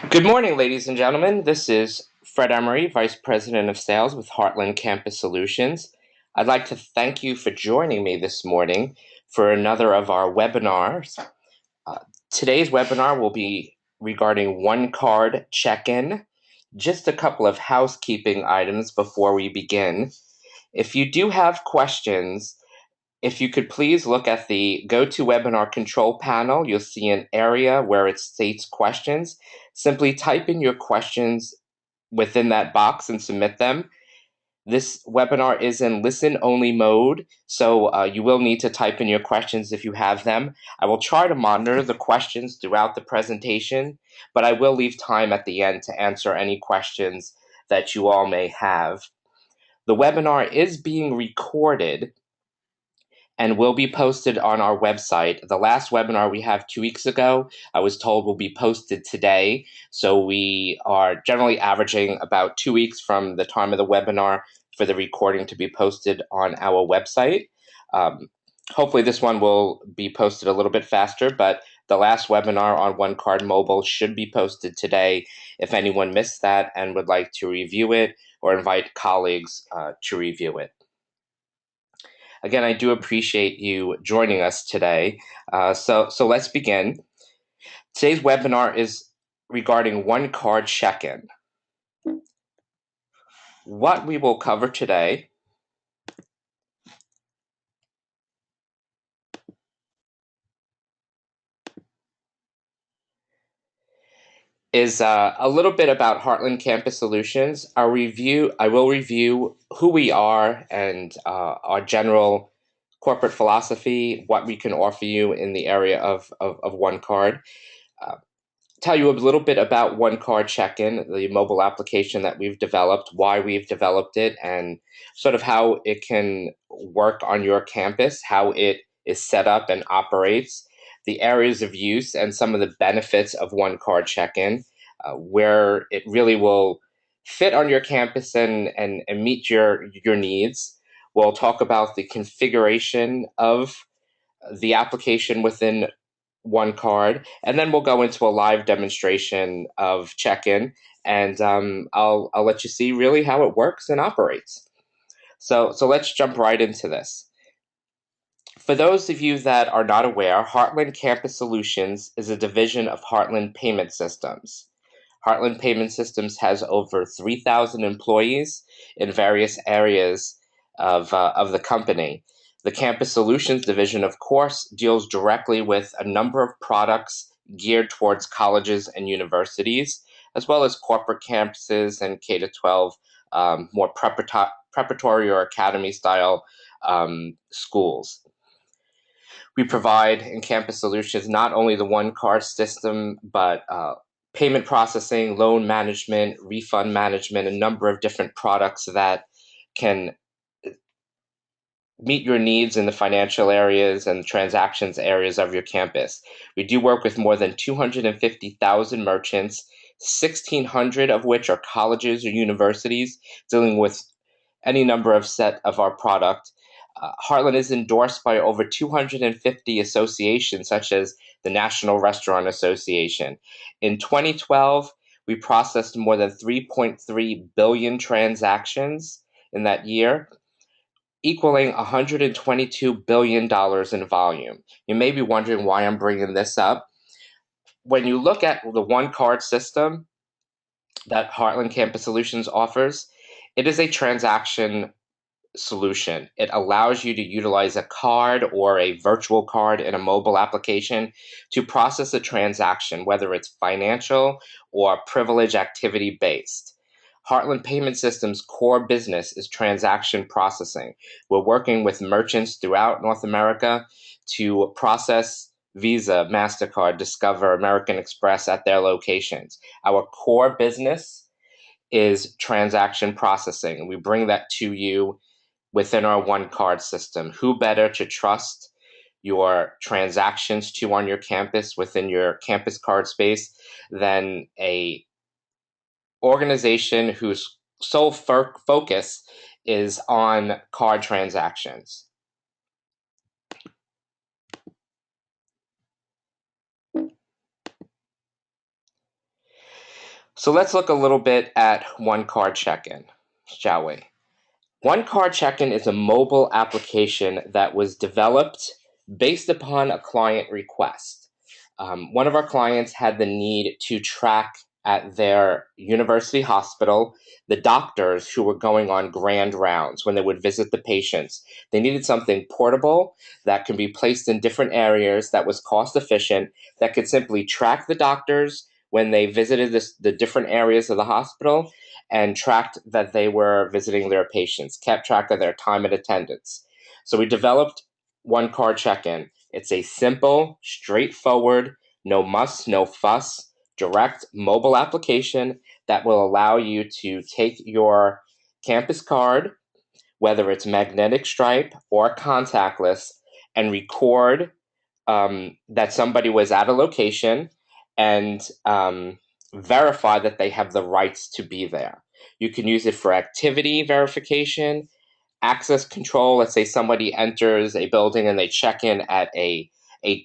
Good morning, ladies and gentlemen. This is Fred Emery, Vice President of Sales with Heartland Campus Solutions. I'd like to thank you for joining me this morning for another of our webinars. Uh, Today's webinar will be regarding OneCard CheckIN. Just a couple of housekeeping items before we begin. If you do have questions, if you could please look at the GoToWebinar control panel, you'll see an area where it states questions. Simply type in your questions within that box and submit them. This webinar is in listen-only mode, so you will need to type in your questions if you have them. I will try to monitor the questions throughout the presentation, but I will leave time at the end to answer any questions that you all may have. The webinar is being recorded and will be posted on our website. The last webinar we have 2 weeks ago, I was told will be posted today. So we are generally averaging about 2 weeks from the time of the webinar for the recording to be posted on our website. Hopefully this one will be posted a little bit faster, but the last webinar on OneCard Mobile should be posted today if anyone missed that and would like to review it or invite colleagues to review it. Again, I do appreciate you joining us today. So let's begin. Today's webinar is regarding OneCard CheckIN. What we will cover today is a little bit about Heartland Campus Solutions. I will review who we are and our general corporate philosophy, what we can offer you in the area of OneCard. Tell you a little bit about OneCard CheckIN, the mobile application that we've developed, why we've developed it, and sort of how it can work on your campus, how it is set up and operates, the areas of use, and some of the benefits of OneCard CheckIN, where it really will fit on your campus and meet your needs. We'll talk about the configuration of the application within OneCard, and then we'll go into a live demonstration of CheckIN, and I'll let you see really how it works and operates. So let's jump right into this. For those of you that are not aware, Heartland Campus Solutions is a division of Heartland Payment Systems. Heartland Payment Systems has over 3,000 employees in various areas of the company. The Campus Solutions division, of course, deals directly with a number of products geared towards colleges and universities, as well as corporate campuses and K-12, more preparatory or academy-style schools. We provide in Campus Solutions not only the OneCard system, but payment processing, loan management, refund management, a number of different products that can meet your needs in the financial areas and transactions areas of your campus. We do work with more than 250,000 merchants, 1,600 of which are colleges or universities dealing with any number of set of our product. Heartland is endorsed by over 250 associations, such as the National Restaurant Association. In 2012, we processed more than 3.3 billion transactions in that year, equaling $122 billion in volume. You may be wondering why I'm bringing this up. When you look at the OneCard system that Heartland Campus Solutions offers, it is a transaction solution. It allows you to utilize a card or a virtual card in a mobile application to process a transaction, whether it's financial or privilege activity based. Heartland Payment Systems' core business is transaction processing. We're working with merchants throughout North America to process Visa, MasterCard, Discover, American Express at their locations. Our core business is transaction processing. We bring that to you within our OneCard system. Who better to trust your transactions to on your campus within your campus card space than a organization whose sole focus is on card transactions. So let's look a little bit at OneCard CheckIN, shall we? OneCard CheckIN is a mobile application that was developed based upon a client request. One of our clients had the need to track at their university hospital the doctors who were going on grand rounds when they would visit the patients. They needed something portable that can be placed in different areas, that was cost efficient, that could simply track the doctors when they visited the different areas of the hospital, and tracked that they were visiting their patients, kept track of their time and attendance. So we developed OneCard CheckIN. It's a simple, straightforward, no muss, no fuss, direct mobile application that will allow you to take your campus card, whether it's magnetic stripe or contactless, and record that somebody was at a location, and verify that they have the rights to be there. You can use it for activity verification, access control. Let's say somebody enters a building and they check in at a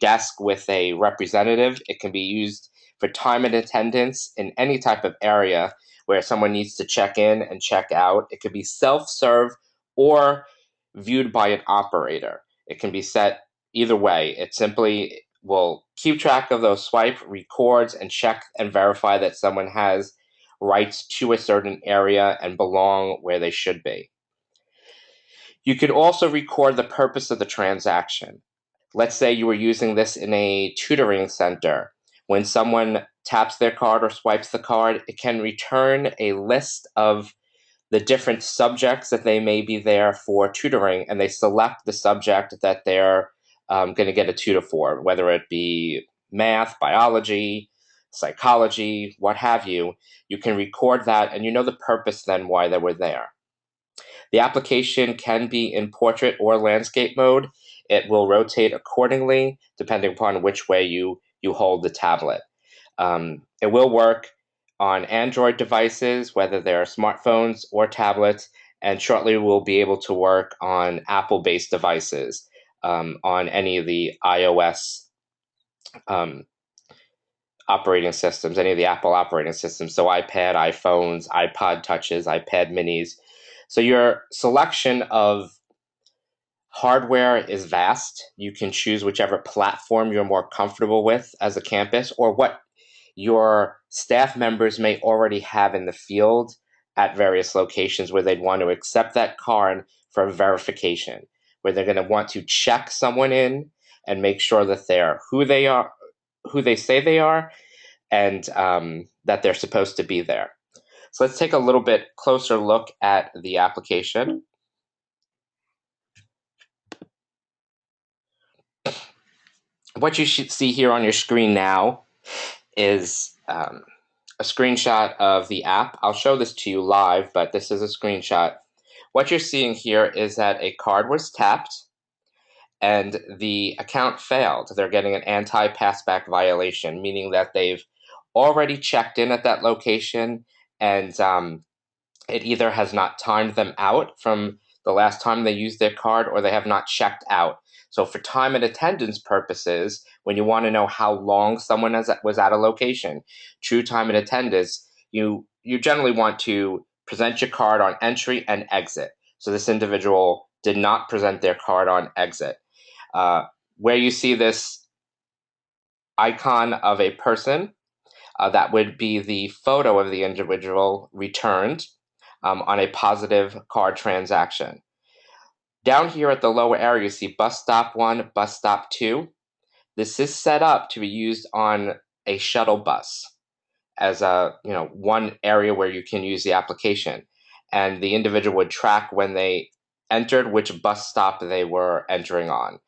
desk with a representative. It can be used for time and attendance in any type of area where someone needs to check in and check out. It could be self-serve or viewed by an operator. It can be set either way. It simply will keep track of those swipe, records, and check and verify that someone has rights to a certain area and belong where they should be. You could also record the purpose of the transaction. Let's say you were using this in a tutoring center. When someone taps their card or swipes the card, it can return a list of the different subjects that they may be there for tutoring, and they select the subject that they're going to get a tutor for, whether it be math, biology, psychology, what have you. You can record that, and you know the purpose then why they were there. The application can be in portrait or landscape mode. It will rotate accordingly depending upon which way you hold the tablet. It will work on Android devices, whether they're smartphones or tablets, and shortly we'll be able to work on Apple-based devices, on any of the iOS um, operating systems, any of the Apple operating systems, so iPad, iPhones, iPod Touches, iPad Minis. So your selection of hardware is vast. You can choose whichever platform you're more comfortable with as a campus, or what your staff members may already have in the field at various locations where they'd want to accept that card for verification, where they're going to want to check someone in and make sure that they're who they are, who they say they are, and that they're supposed to be there. So let's take a little bit closer look at the application. What you should see here on your screen now is a screenshot of the app. I'll show this to you live, but this is a screenshot. What you're seeing here is that a card was tapped and the account failed. They're getting an anti-passback violation, meaning that they've already checked in at that location, and it either has not timed them out from the last time they used their card, or they have not checked out. So for time and attendance purposes, when you want to know how long someone was at a location, true time and attendance, you generally want to present your card on entry and exit. So this individual did not present their card on exit. Where you see this icon of a person, that would be the photo of the individual returned on a positive card transaction. Down here at the lower area, you see bus stop 1, bus stop 2. This is set up to be used on a shuttle bus as one area where you can use the application. And the individual would track when they entered which bus stop they were entering on.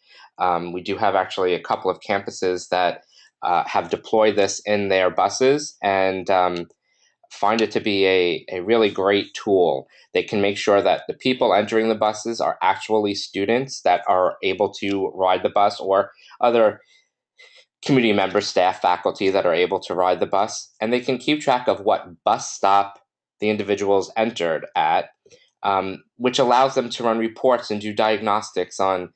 We do have actually a couple of campuses that have deployed this in their buses, and find it to be a really great tool. They can make sure that the people entering the buses are actually students that are able to ride the bus, or other community members, staff, faculty that are able to ride the bus. And they can keep track of what bus stop the individuals entered at, which allows them to run reports and do diagnostics on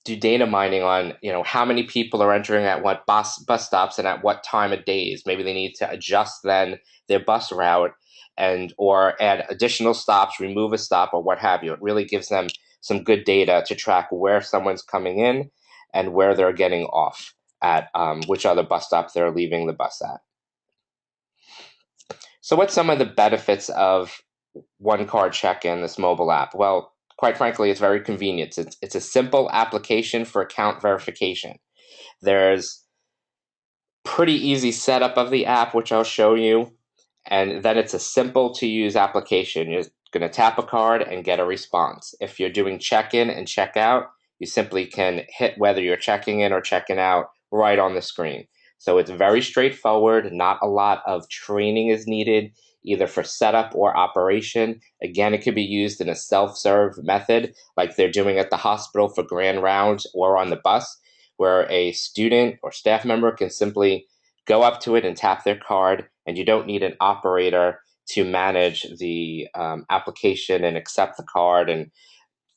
do data mining on, how many people are entering at what bus stops and at what time of days. Maybe they need to adjust then their bus route and or add additional stops, remove a stop, or what have you. It really gives them some good data to track where someone's coming in and where they're getting off at, which other bus stops they're leaving the bus at. So what's some of the benefits of OneCard CheckIN, this mobile app? Well, quite frankly, it's very convenient. It's a simple application for account verification. There's pretty easy setup of the app, which I'll show you. And then it's a simple to use application. You're going to tap a card and get a response. If you're doing check-in and check-out, you simply can hit whether you're checking in or checking out right on the screen. So it's very straightforward. Not a lot of training is needed, either for setup or operation. Again, it could be used in a self-serve method, like they're doing at the hospital for grand rounds or on the bus, where a student or staff member can simply go up to it and tap their card, and you don't need an operator to manage the application and accept the card and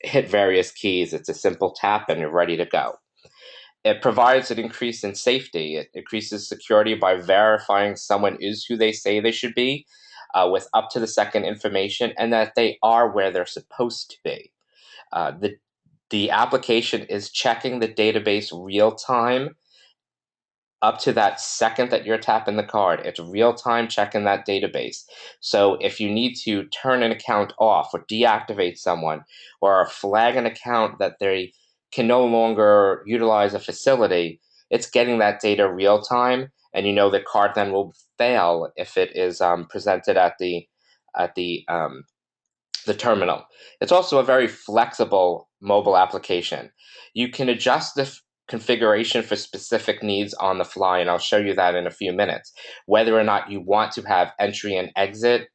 hit various keys. It's a simple tap and you're ready to go. It provides an increase in safety. It increases security by verifying someone is who they say they should be, with up to the second information, and that they are where they're supposed to be. The application is checking the database real time up to that second that you're tapping the card. It's real time checking that database. So if you need to turn an account off or deactivate someone or flag an account that they can no longer utilize a facility, it's getting that data real time, and the card then will fail if it is presented at the terminal. It's also a very flexible mobile application. You can adjust the configuration for specific needs on the fly, and I'll show you that in a few minutes. Whether or not you want to have entry and exit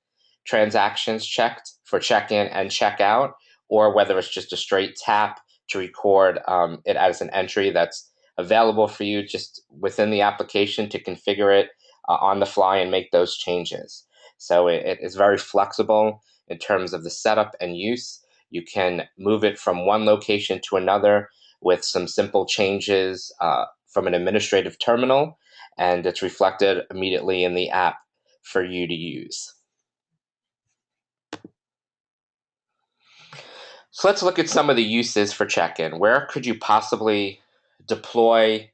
transactions checked for check-in and check-out, or whether it's just a straight tap to record it as an entry that's available for you just within the application to configure it on the fly and make those changes. So it is very flexible in terms of the setup and use. You can move it from one location to another with some simple changes from an administrative terminal, and it's reflected immediately in the app for you to use. So let's look at some of the uses for check-in. Where could you possibly deploy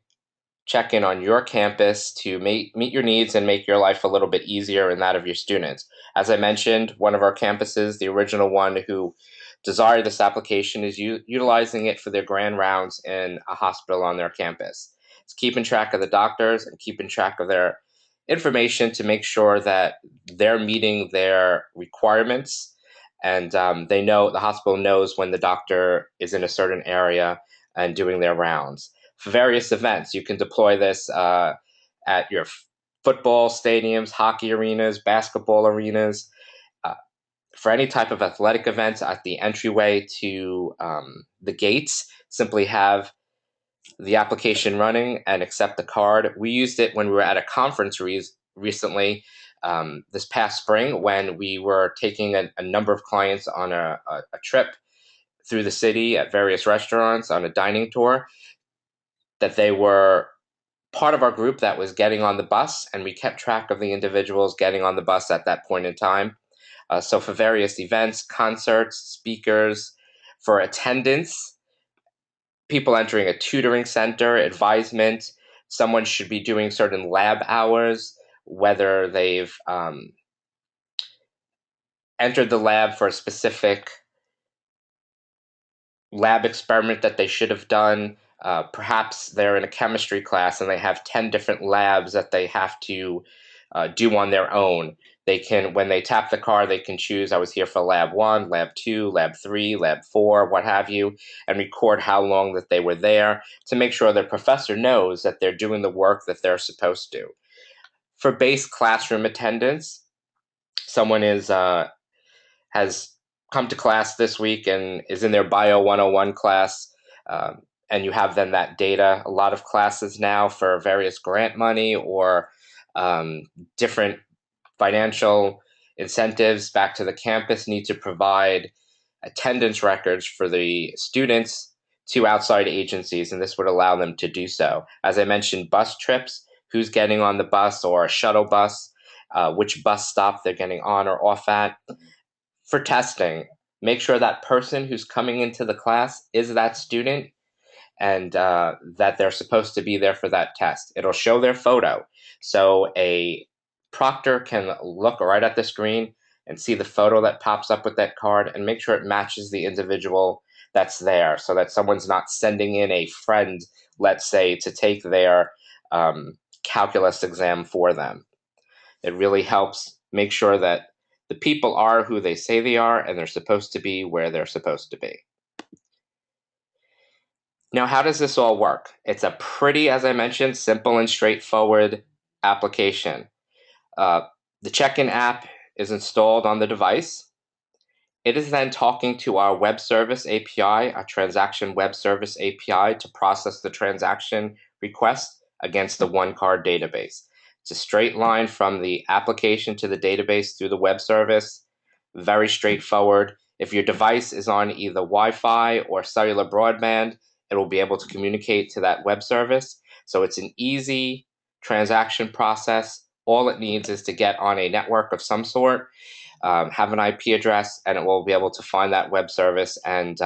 check-in on your campus to meet your needs and make your life a little bit easier and that of your students? As I mentioned, one of our campuses, the original one who desired this application, is utilizing it for their grand rounds in a hospital on their campus. It's keeping track of the doctors and keeping track of their information to make sure that they're meeting their requirements, and the hospital knows when the doctor is in a certain area and doing their rounds. For various events, you can deploy this at your football stadiums, hockey arenas, basketball arenas, uh, for any type of athletic events at the entryway to the gates. Simply have the application running and accept the card. We used it when we were at a conference recently, this past spring, when we were taking a number of clients on a trip through the city at various restaurants on a dining tour, that they were part of our group that was getting on the bus, and we kept track of the individuals getting on the bus at that point in time. So for various events, concerts, speakers, for attendance, people entering a tutoring center, advisement, someone should be doing certain lab hours, whether they've entered the lab for a specific lab experiment that they should have done. Perhaps they're in a chemistry class and they have 10 different labs that they have to do on their own. They can, when they tap the card, they can choose, I was here for lab 1, lab 2, lab 3, lab 4, what have you, and record how long that they were there to make sure their professor knows that they're doing the work that they're supposed to. For base classroom attendance, someone has come to class this week and is in their Bio 101 class, and you have then that data. A lot of classes now for various grant money or different financial incentives back to the campus need to provide attendance records for the students to outside agencies, and this would allow them to do so. As I mentioned, bus trips, who's getting on the bus or a shuttle bus, which bus stop they're getting on or off at. For testing, make sure that person who's coming into the class is that student and that they're supposed to be there for that test. It'll show their photo. So a proctor can look right at the screen and see the photo that pops up with that card and make sure it matches the individual that's there so that someone's not sending in a friend, let's say, to take their calculus exam for them. It really helps make sure that the people are who they say they are and they're supposed to be where they're supposed to be. Now, how does this all work? It's a pretty, as I mentioned, simple and straightforward application. The CheckIN app is installed on the device. It is then talking to our web service API, our transaction web service API, to process the transaction request against the OneCard database. It's a straight line from the application to the database through the web service. Very straightforward. If your device is on either Wi-Fi or cellular broadband, it will be able to communicate to that web service. So it's an easy transaction process. All it needs is to get on a network of some sort, have an IP address, and it will be able to find that web service and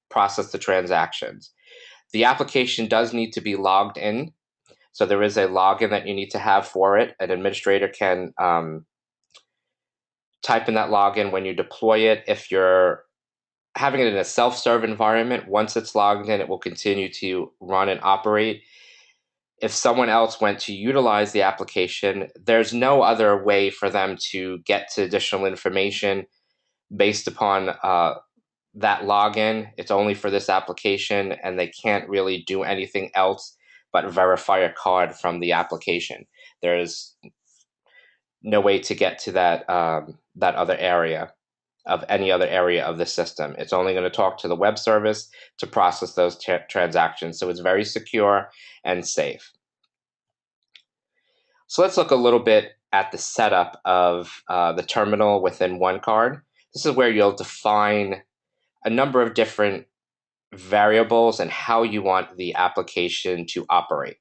process the transactions. The application does need to be logged in. So there is a login that you need to have for it. An administrator can type in that login when you deploy it. If you're having it in a self-serve environment, once it's logged in, it will continue to run and operate. If someone else went to utilize the application, there's no other way for them to get to additional information based upon that login. It's only for this application, and they can't really do anything else but verify a card from the application. There's no way to get to that other area of any other area of the system. It's only going to talk to the web service to process those transactions. So it's very secure and safe. So let's look a little bit at the setup of the terminal within OneCard. This is where you'll define a number of different variables and how you want the application to operate.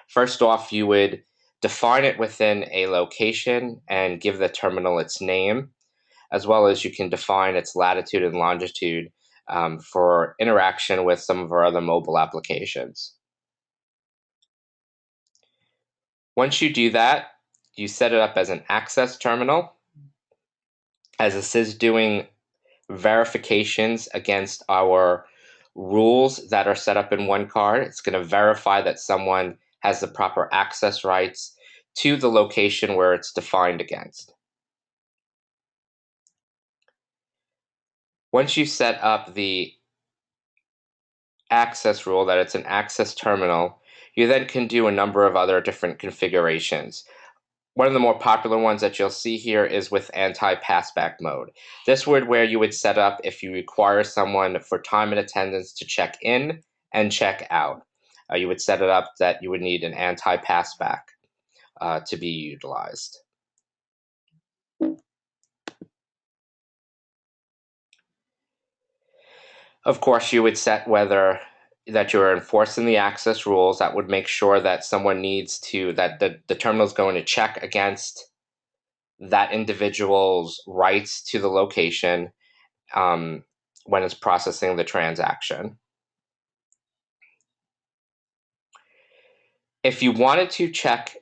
First off, you would define it within a location and give the terminal its name, as well as you can define its latitude and longitude for interaction with some of our other mobile applications. Once you do that, you set it up as an access terminal, as this is doing verifications against our rules that are set up in OneCard. It's going to verify that someone has the proper access rights to the location where it's defined against. Once you set up the access rule that it's an access terminal, you then can do a number of other different configurations. One of the more popular ones that you'll see here is with anti-passback mode. This would where you would set up if you require someone for time and attendance to check in and check out. You would set it up that you would need an anti-passback to be utilized. Of course, you would set whether that you're enforcing the access rules. That would make sure that someone needs to, that the terminal is going to check against that individual's rights to the location when it's processing the transaction. If you wanted to check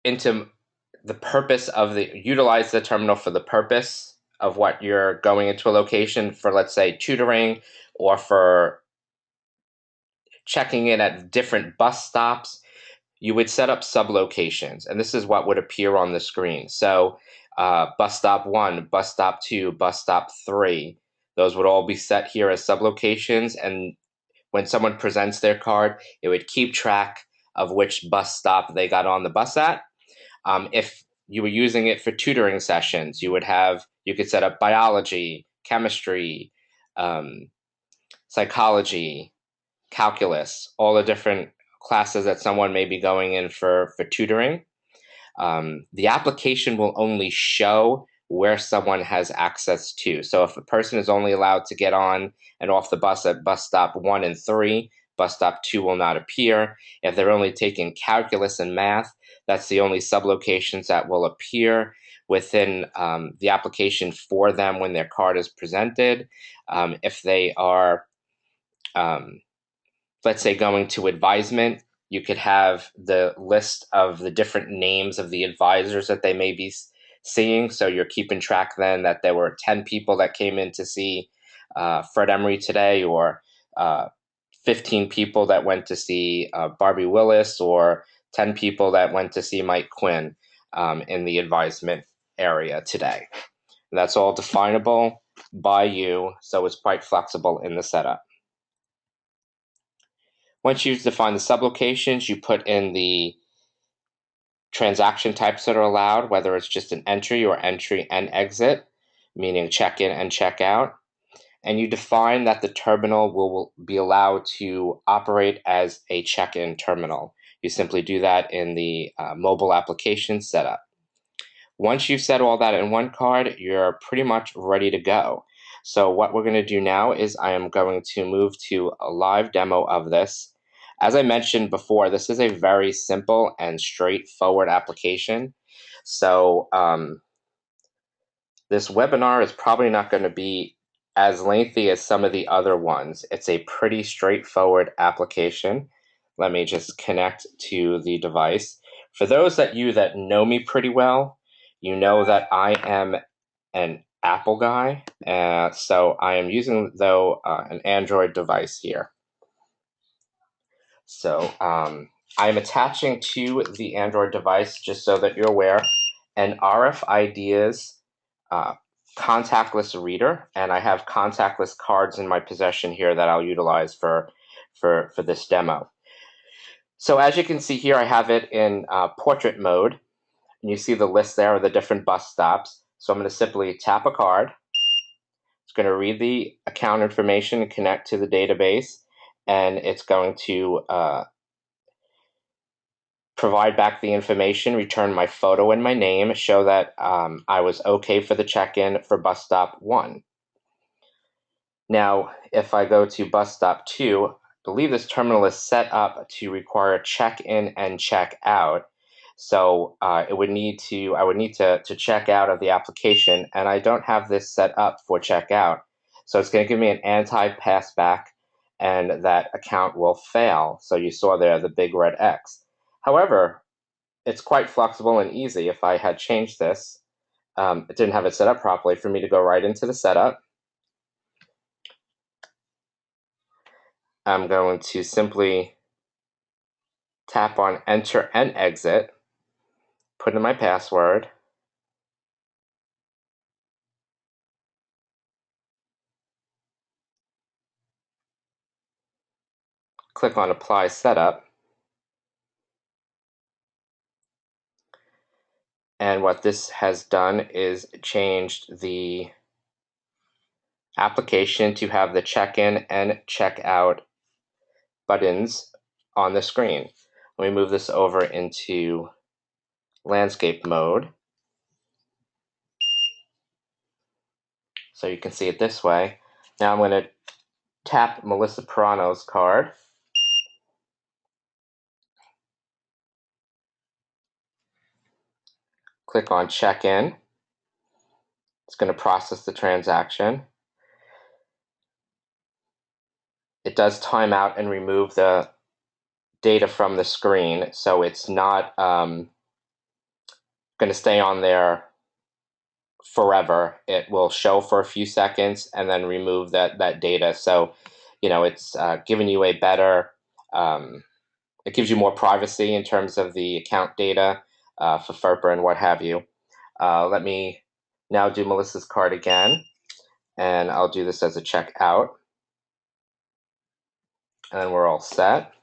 into the purpose of utilize the terminal for the purpose of what you're going into a location for, let's say, tutoring or for checking in at different bus stops, you would set up sublocations, and this is what would appear on the screen. So bus stop 1, bus stop 2, bus stop 3, those would all be set here as sublocations, and when someone presents their card, it would keep track of which bus stop they got on the bus at. If you were using it for tutoring sessions, you could set up biology, chemistry, psychology, calculus, all the different classes that someone may be going in for tutoring. The application will only show where someone has access to. So if a person is only allowed to get on and off the bus at bus stop 1 and 3, bus stop 2 will not appear. If they're only taking calculus and math, that's the only sublocations that will appear within the application for them when their card is presented. If they are, let's say, going to advisement, you could have the list of the different names of the advisors that they may be seeing. So you're keeping track then that there were 10 people that came in to see Fred Emery today, or 15 people that went to see Barbie Willis, or 10 people that went to see Mike Quinn in the advisement area today. And that's all definable by you, so it's quite flexible in the setup. Once you've defined the sublocations, you put in the transaction types that are allowed, whether it's just an entry or entry and exit, meaning check-in and check-out. And you define that the terminal will be allowed to operate as a check-in terminal. You simply do that in the mobile application setup. Once you've set all that in OneCard, you're pretty much ready to go. So what we're going to do now is I am going to move to a live demo of this. As I mentioned before, this is a very simple and straightforward application. So this webinar is probably not going to be as lengthy as some of the other ones. It's a pretty straightforward application. Let me just connect to the device. For those of you that know me pretty well, you know that I am an Apple guy. So I am using, though, an Android device here. So I'm attaching to the Android device, just so that you're aware, an RFIDs contactless reader, and I have contactless cards in my possession here that I'll utilize for this demo. So as you can see here, I have it in portrait mode, and you see the list there of the different bus stops. So I'm going to simply tap a card. It's going to read the account information and connect to the database, and it's going to provide back the information, return my photo and my name, show that I was okay for the check-in for bus stop 1. Now, if I go to bus stop 2, I believe this terminal is set up to require check-in and check-out. So I would need to check out of the application, and I don't have this set up for checkout. So it's going to give me an anti-pass back, and that account will fail. So you saw there the big red X. However, it's quite flexible and easy. If I had changed this, it didn't have it set up properly, for me to go right into the setup. I'm going to simply tap on enter and exit, put in my password, click on apply setup, and what this has done is changed the application to have the check-in and check-out buttons on the screen. Let me move this over into landscape mode so you can see it this way. Now I'm going to tap Melissa Pirano's card, click on check-in. It's going to process the transaction. It does time out and remove the data from the screen, so it's not going to stay on there forever. It will show for a few seconds and then remove that data. So, it's giving you a better, it gives you more privacy in terms of the account data for FERPA and what have you. Let me now do Melissa's card again, and I'll do this as a checkout. And then we're all set.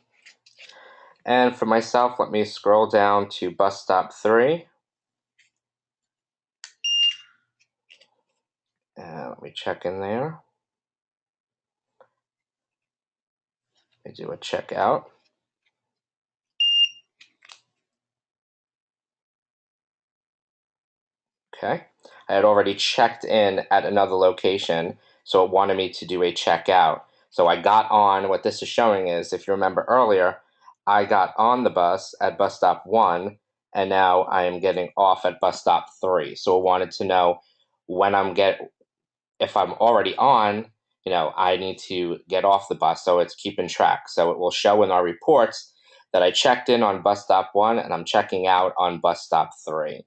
And for myself, let me scroll down to bus stop 3. And let me check in there. Let me do a checkout. Okay. I had already checked in at another location, so it wanted me to do a checkout. So I got on, what this is showing is, if you remember earlier, I got on the bus at bus stop 1, and now I am getting off at bus stop 3. So it wanted to know when if I'm already on, I need to get off the bus, so it's keeping track. So it will show in our reports that I checked in on bus stop 1 and I'm checking out on bus stop 3.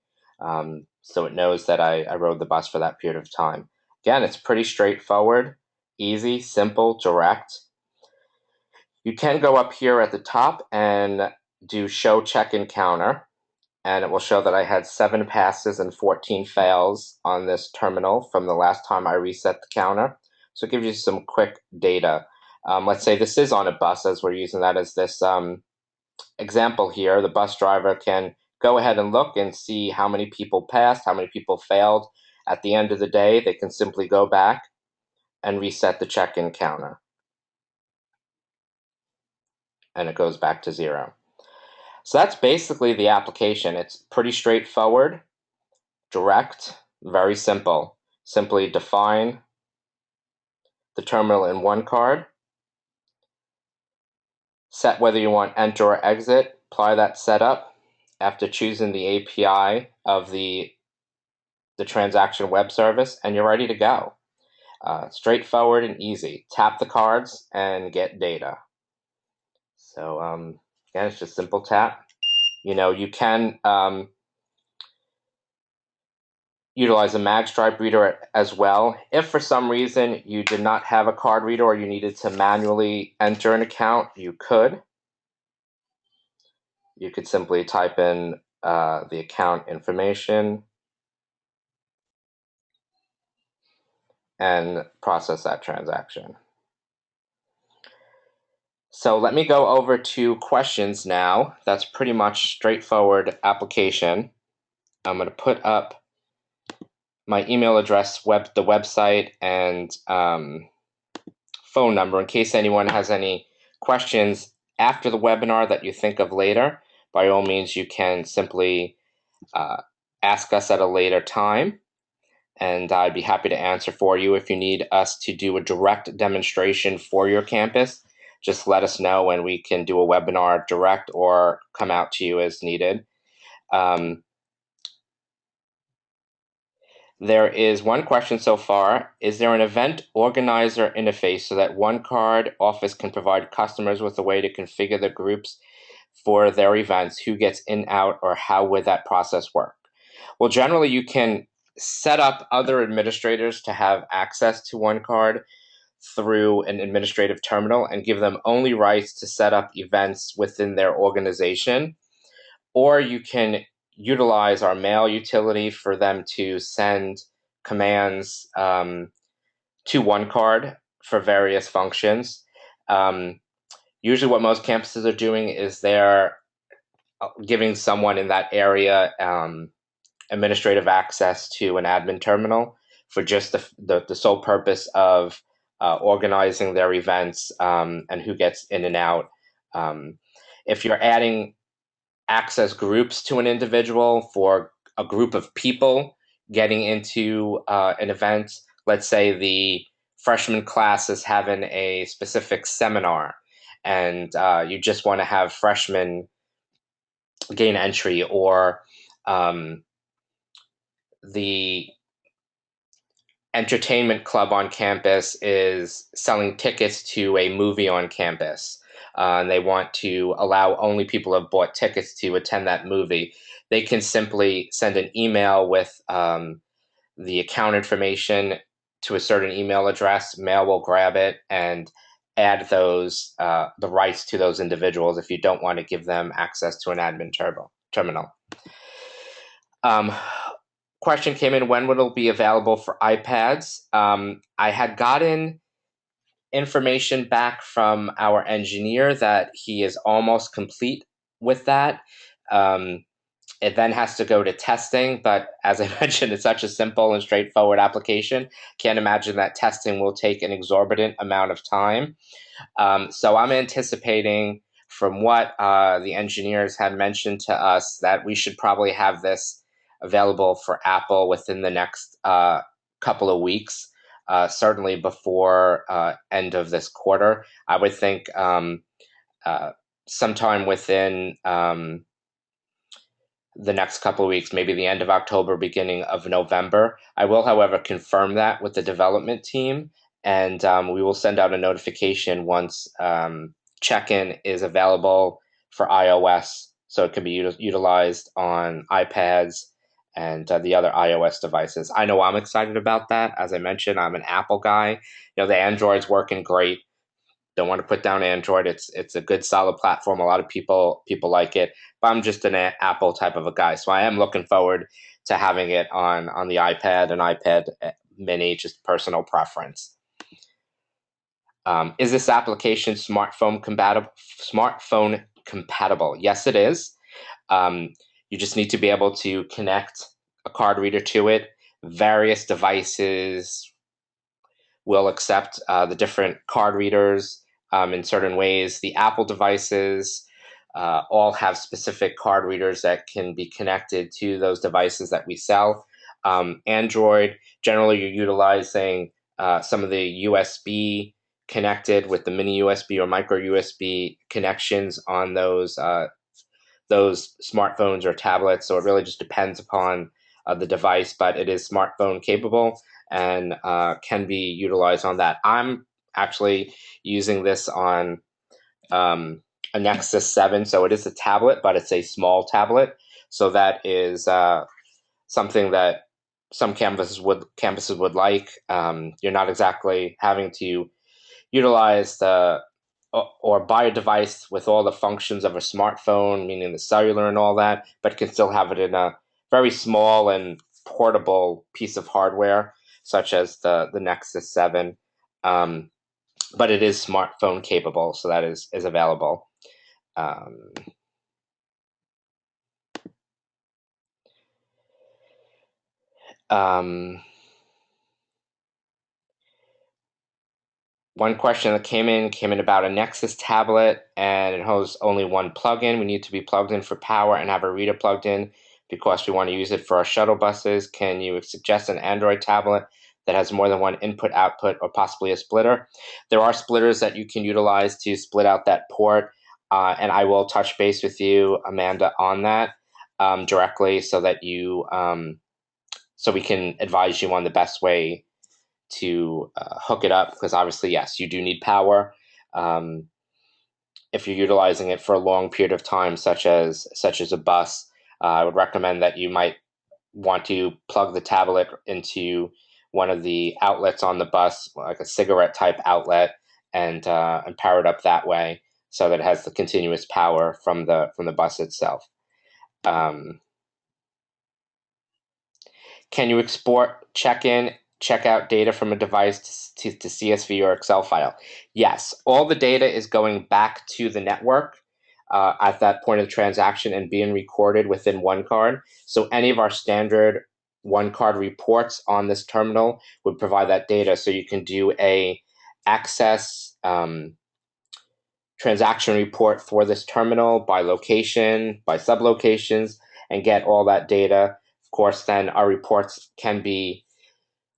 So it knows that I rode the bus for that period of time. Again, it's pretty straightforward, easy, simple, direct. You can go up here at the top and do show check-in counter, and it will show that I had 7 passes and 14 fails on this terminal from the last time I reset the counter. So it gives you some quick data. Let's say this is on a bus, as we're using that as this example here. The bus driver can go ahead and look and see how many people passed, how many people failed. At the end of the day, they can simply go back and reset the check-in counter. And it goes back to 0. So that's basically the application. It's pretty straightforward, direct, very simple. Simply define the terminal in OneCard, set whether you want enter or exit, apply that setup after choosing the API of the transaction web service, and you're ready to go. Straightforward and easy. Tap the cards and get data. So again, it's just simple tap. You can utilize a magstripe reader as well. If for some reason you did not have a card reader or you needed to manually enter an account, you could. You could simply type in the account information and process that transaction. So let me go over to questions now. That's pretty much straightforward application. I'm going to put up my email address, the website, and phone number in case anyone has any questions after the webinar that you think of later. By all means, you can simply ask us at a later time, and I'd be happy to answer for you. If you need us to do a direct demonstration for your campus, just let us know and we can do a webinar direct or come out to you as needed. There is one question so far. Is there an event organizer interface so that OneCard Office can provide customers with a way to configure the groups for their events? Who gets in, out, or how would that process work? Well, generally, you can set up other administrators to have access to OneCard through an administrative terminal and give them only rights to set up events within their organization. Or you can utilize our mail utility for them to send commands to OneCard for various functions. Usually what most campuses are doing is they're giving someone in that area administrative access to an admin terminal for just the sole purpose of organizing their events and who gets in and out. If you're adding access groups to an individual for a group of people getting into an event, let's say the freshman class is having a specific seminar and you just want to have freshmen gain entry, or the entertainment club on campus is selling tickets to a movie on campus, and they want to allow only people who have bought tickets to attend that movie. They can simply send an email with the account information to a certain email address. Mail will grab it and add those the rights to those individuals if you don't want to give them access to an admin terminal. Question came in, when will it be available for iPads? I had gotten information back from our engineer that he is almost complete with that. It then has to go to testing, but as I mentioned, it's such a simple and straightforward application. Can't imagine that testing will take an exorbitant amount of time. So I'm anticipating, from what the engineers had mentioned to us, that we should probably have this available for Apple within the next couple of weeks, certainly before end of this quarter. I would think uh, sometime within the next couple of weeks, maybe the end of October, beginning of November. I will, however, confirm that with the development team, and we will send out a notification once check-in is available for iOS, so it can be utilized on iPads and the other iOS devices. I know I'm excited about that. As I mentioned, I'm an Apple guy. The Android's working great. Don't want to put down Android. It's a good solid platform. A lot of people like it, but I'm just an Apple type of a guy, so I am looking forward to having it on the iPad and iPad Mini. Just personal preference. Is this application smartphone compatible? Smartphone compatible? Yes, it is. You just need to be able to connect a card reader to it. Various devices will accept the different card readers in certain ways. The Apple devices all have specific card readers that can be connected to those devices that we sell. Android, generally, you're utilizing some of the USB connected with the mini USB or micro USB connections on those smartphones or tablets. So it really just depends upon the device, but it is smartphone capable and can be utilized on that. I'm actually using this on a Nexus 7, so it is a tablet, but it's a small tablet. So that is something that some campuses would like. You're not exactly having to utilize or buy a device with all the functions of a smartphone, meaning the cellular and all that, but can still have it in a very small and portable piece of hardware, such as the Nexus 7. But it is smartphone capable, so that is available. Um, um, One question that came in about a Nexus tablet, and it has only one plug-in. We need to be plugged in for power and have a reader plugged in because we want to use it for our shuttle buses. Can you suggest an Android tablet that has more than one input output or possibly a splitter? There are splitters that you can utilize to split out that port, and I will touch base with you, Amanda, on that directly so we can advise you on the best way to hook it up, because obviously, yes, you do need power. Um, if you're utilizing it for a long period of time, such as a bus, I would recommend that you might want to plug the tablet into one of the outlets on the bus, like a cigarette type outlet, and power it up that way, so that it has the continuous power from the bus itself. Um, Can you export check-in, check-out data from a device to CSV or Excel file? Yes, all the data is going back to the network at that point of the transaction and being recorded within OneCard. So any of our standard OneCard reports on this terminal would provide that data. So you can do a access transaction report for this terminal by location, by sublocations, and get all that data. Of course, then our reports can be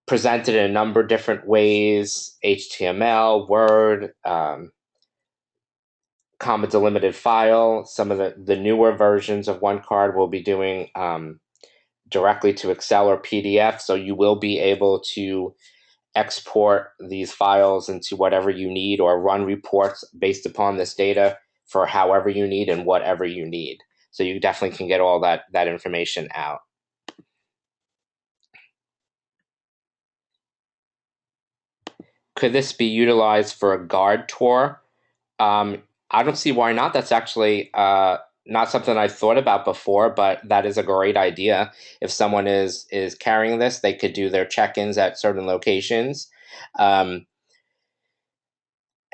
presented in a number of different ways: HTML, Word, comma delimited file. Some of the newer versions of OneCard will be doing directly to Excel or PDF, so you will be able to export these files into whatever you need or run reports based upon this data for however you need and whatever you need. So you definitely can get all that information out. Could this be utilized for a guard tour? I don't see why not. That's actually not something I've thought about before, but that is a great idea. If someone is carrying this, they could do their check-ins at certain locations. Um,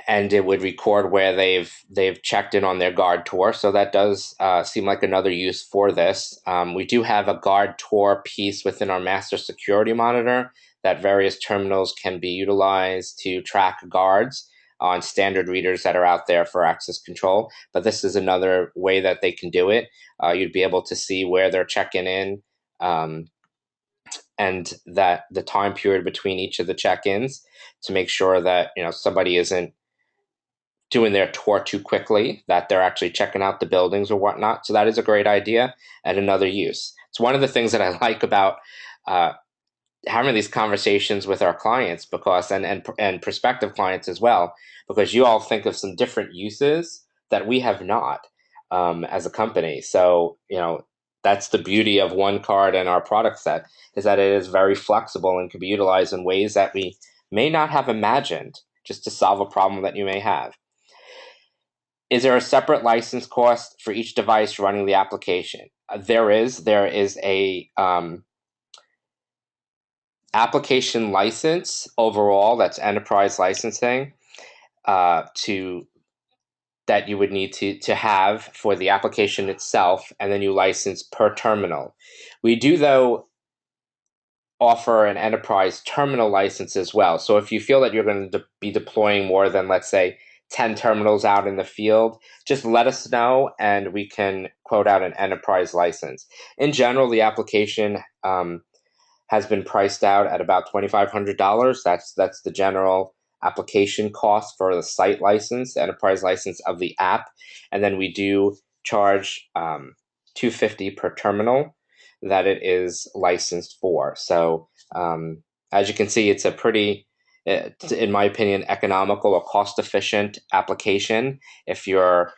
and it would record where they've checked in on their guard tour. So that does seem like another use for this. We do have a guard tour piece within our master security monitor that various terminals can be utilized to track guards on standard readers that are out there for access control. But this is another way that they can do it. You'd be able to see where they're checking in and that the time period between each of the check-ins to make sure that somebody isn't doing their tour too quickly, that they're actually checking out the buildings or whatnot. So that is a great idea and another use. It's one of the things that I like about uh, having these conversations with our clients, because and prospective clients as well, because you all think of some different uses that we have not, as a company. So that's the beauty of OneCard and our product set, is that it is very flexible and can be utilized in ways that we may not have imagined, just to solve a problem that you may have. Is there a separate license cost for each device running the application? There is. There is a application license overall, that's enterprise licensing, to that you would need to have for the application itself, and then you license per terminal. We do, though, offer an enterprise terminal license as well. So if you feel that you're going to be deploying more than, let's say, 10 terminals out in the field, just let us know and we can quote out an enterprise license. In general, the application has been priced out at about $2,500. That's the general application cost for the site license, the enterprise license of the app, and then we do charge $250 per terminal that it is licensed for. So as you can see, it's a pretty, in my opinion, economical or cost efficient application. If you're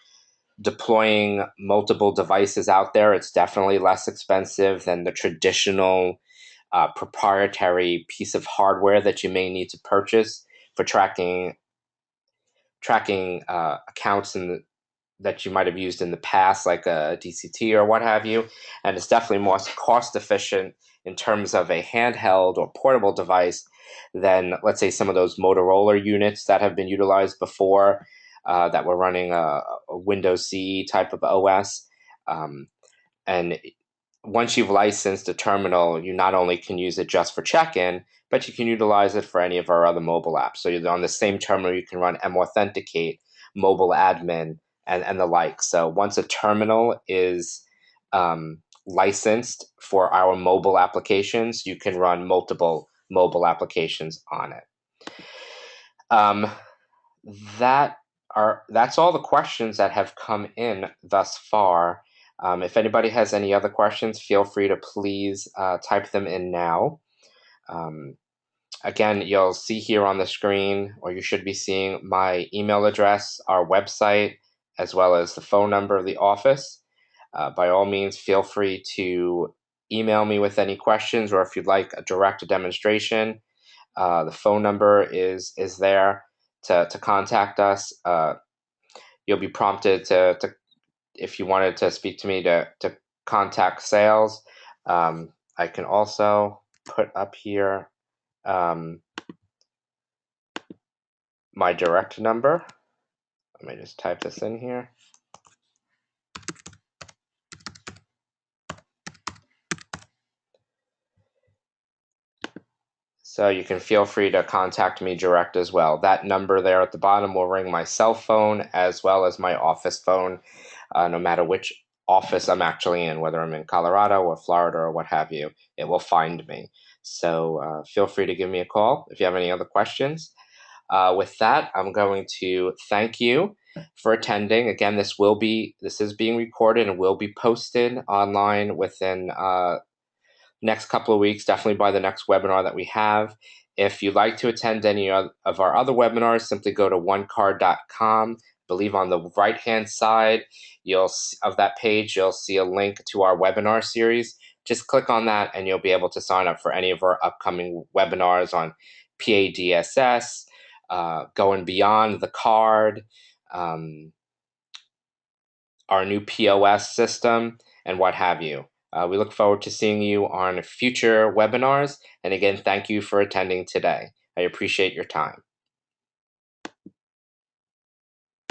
deploying multiple devices out there, it's definitely less expensive than the traditional proprietary piece of hardware that you may need to purchase for tracking accounts that you might have used in the past, like a DCT or what have you. And it's definitely more cost efficient in terms of a handheld or portable device than, let's say, some of those Motorola units that have been utilized before, that were running a Windows CE type of OS. And once you've licensed a terminal, you not only can use it just for check-in, but you can utilize it for any of our other mobile apps. So you're on the same terminal, you can run Authenticate, Mobile Admin, and the like. So once a terminal is licensed for our mobile applications, you can run multiple mobile applications on it. Um, that's all the questions that have come in thus far. If anybody has any other questions, feel free to please type them in now. Again, you'll see here on the screen, or you should be seeing, my email address, our website, as well as the phone number of the office. By all means, feel free to email me with any questions, or if you'd like a direct demonstration, the phone number is there to contact us. You'll be prompted to if you wanted to speak to me, to contact sales. I can also put up here my direct number. Let me just type this in here. So you can feel free to contact me direct as well. That number there at the bottom will ring my cell phone as well as my office phone, no matter which office I'm actually in, whether I'm in Colorado or Florida or what have you, it will find me. So feel free to give me a call if you have any other questions. With that, I'm going to thank you for attending. Again, this is being recorded and will be posted online within next couple of weeks, definitely by the next webinar that we have. If you'd like to attend any of our other webinars, simply go to onecard.com. I believe on the right-hand side of that page, you'll see a link to our webinar series. Just click on that and you'll be able to sign up for any of our upcoming webinars on PADSS, going beyond the card, our new POS system, and what have you. We look forward to seeing you on future webinars. And again, thank you for attending today. I appreciate your time.